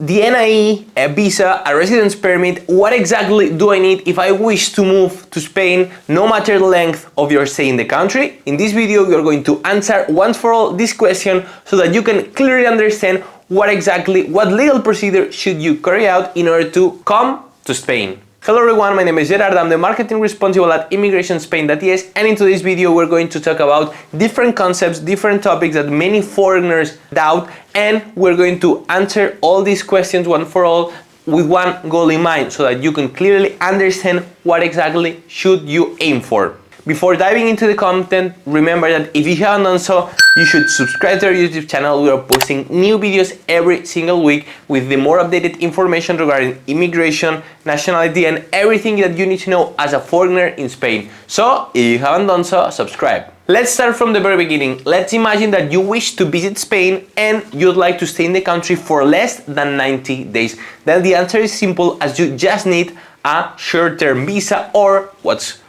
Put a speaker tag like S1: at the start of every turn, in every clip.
S1: The NIE, a visa, a residence permit, what exactly do I need if I wish to move to Spain, no matter the length of your stay in the country? In this video, we are going to answer once for all this question so that you can clearly understand what legal procedure should you carry out in order to come to Spain. Hello everyone, my name is Gerard, I'm the marketing responsible at immigrationspain.es, and in today's video we're going to talk about different concepts, different topics that many foreigners doubt, and we're going to answer all these questions once for all with one goal in mind so that you can clearly understand what exactly should you aim for. Before diving into the content, remember that if you haven't done so, you should subscribe to our YouTube channel. We are posting new videos every single week with the more updated information regarding immigration, nationality, and everything that you need to know as a foreigner in Spain. So, if you haven't done so, subscribe. Let's start from the very beginning. Let's imagine that you wish to visit Spain and you'd like to stay in the country for less than 90 days. Then the answer is simple, as you just need a short-term visa, or what's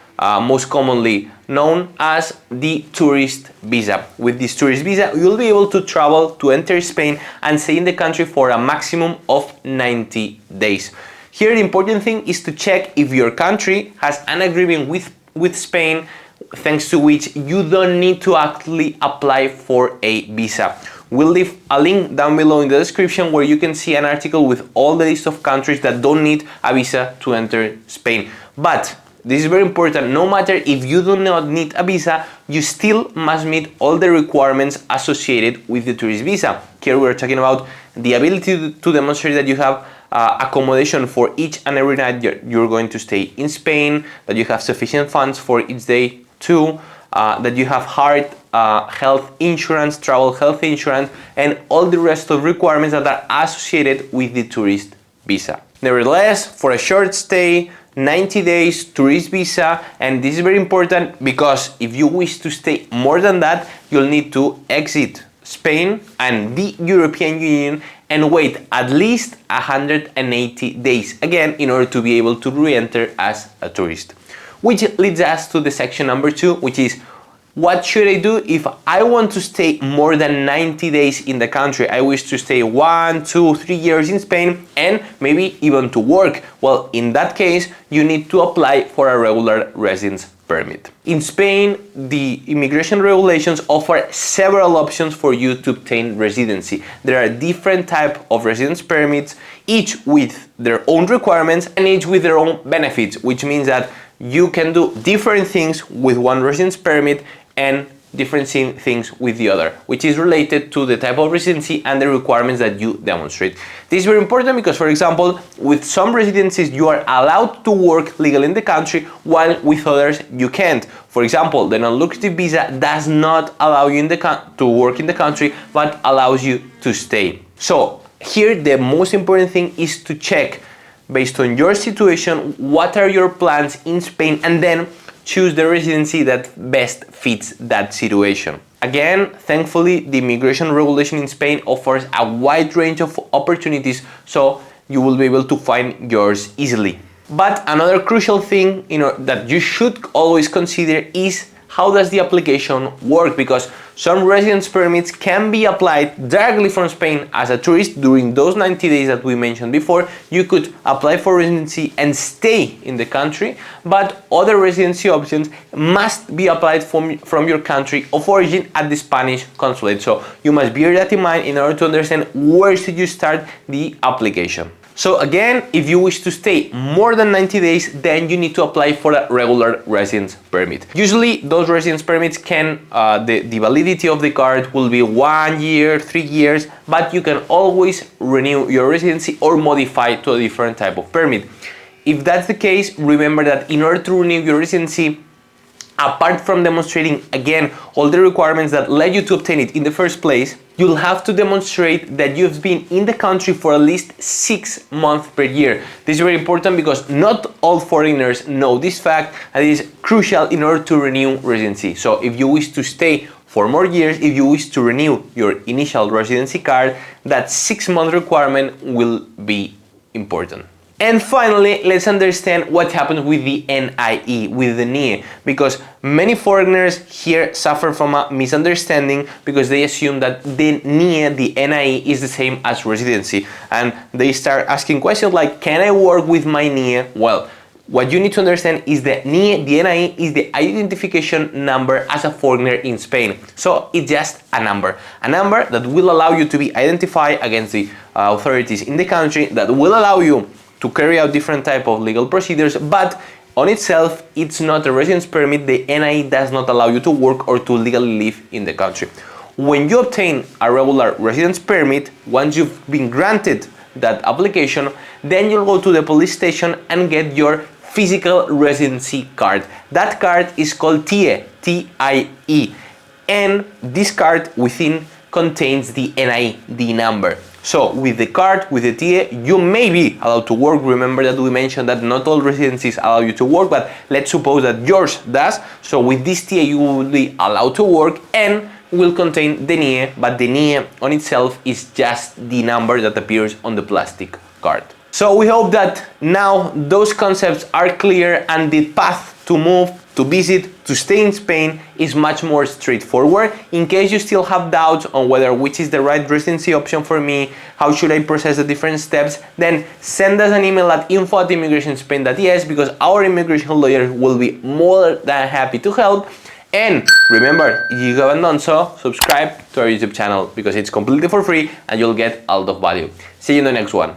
S1: most commonly known as the tourist visa. With this tourist visa, you'll be able to travel to enter Spain and stay in the country for a maximum of 90 days. Here, the important thing is to check if your country has an agreement with Spain, thanks to which you don't need to actually apply for a visa. We'll leave a link down below in the description where you can see an article with all the list of countries that don't need a visa to enter Spain. But this is very important. No matter if you do not need a visa, you still must meet all the requirements associated with the tourist visa. Here we're talking about the ability to demonstrate that you have accommodation for each and every night you're going to stay in Spain, that you have sufficient funds for each day too, that you have heart health insurance, travel health insurance, and all the rest of requirements that are associated with the tourist visa. Nevertheless, for a short stay, 90 days tourist visa, and this is very important because if you wish to stay more than that, you'll need to exit Spain and the European Union and wait at least 180 days, again, in order to be able to re-enter as a tourist. Which leads us to the section number 2, which is what should I do if I want to stay more than 90 days in the country? I wish to stay 1, 2, 3 years in Spain and maybe even to work. Well, in that case, you need to apply for a regular residence permit. In Spain, the immigration regulations offer several options for you to obtain residency. There are different types of residence permits, each with their own requirements and each with their own benefits, which means that you can do different things with one residence permit and different things with the other, which is related to the type of residency and the requirements that you demonstrate. This is very important because, for example, with some residencies you are allowed to work legally in the country, while with others you can't. For example, the non-lucrative visa does not allow you to work in the country, but allows you to stay. So here the most important thing is to check, based on your situation, what are your plans in Spain, and then choose the residency that best fits that situation. Again, thankfully, the immigration regulation in Spain offers a wide range of opportunities, so you will be able to find yours easily. But another crucial thing, that you should always consider is how does the application work, because some residence permits can be applied directly from Spain as a tourist during those 90 days that we mentioned before. You could apply for residency and stay in the country, but other residency options must be applied from your country of origin at the Spanish consulate. So you must bear that in mind in order to understand where should you start the application. So again, if you wish to stay more than 90 days, then you need to apply for a regular residence permit. Usually those residence permits the validity of the card will be 1 year, 3 years, but you can always renew your residency or modify to a different type of permit. If that's the case, remember that in order to renew your residency, apart from demonstrating again all the requirements that led you to obtain it in the first place, you'll have to demonstrate that you've been in the country for at least 6 months per year. This is very important because not all foreigners know this fact, and it is crucial in order to renew residency. So if you wish to stay for more years, if you wish to renew your initial residency card, that 6-month requirement will be important. And finally, let's understand what happens with the NIE, with the NIE, because many foreigners here suffer from a misunderstanding because they assume that the NIE, the NIE, is the same as residency, and they start asking questions like, can I work with my NIE? Well, what you need to understand is that NIE, the NIE, is the identification number as a foreigner in Spain. So it's just a number that will allow you to be identified against the authorities in the country, that will allow you to carry out different type of legal procedures, but on itself, it's not a residence permit. The NIE does not allow you to work or to legally live in the country. When you obtain a regular residence permit, once you've been granted that application, then you'll go to the police station and get your physical residency card. That card is called TIE, T-I-E, and this card within contains the NIE, the number. So with the card, with the TIE, you may be allowed to work. Remember that we mentioned that not all residencies allow you to work, but let's suppose that yours does. So with this TIE, you will be allowed to work and will contain the NIE, but the NIE on itself is just the number that appears on the plastic card. So we hope that now those concepts are clear and the path to move, to visit, to stay in Spain is much more straightforward. In case you still have doubts on whether which is the right residency option for me, how should I process the different steps, then send us an email at info@immigrationspain.es, because our immigration lawyers will be more than happy to help. And remember, if you haven't done so, subscribe to our YouTube channel because it's completely for free and you'll get a lot of value. See you in the next one.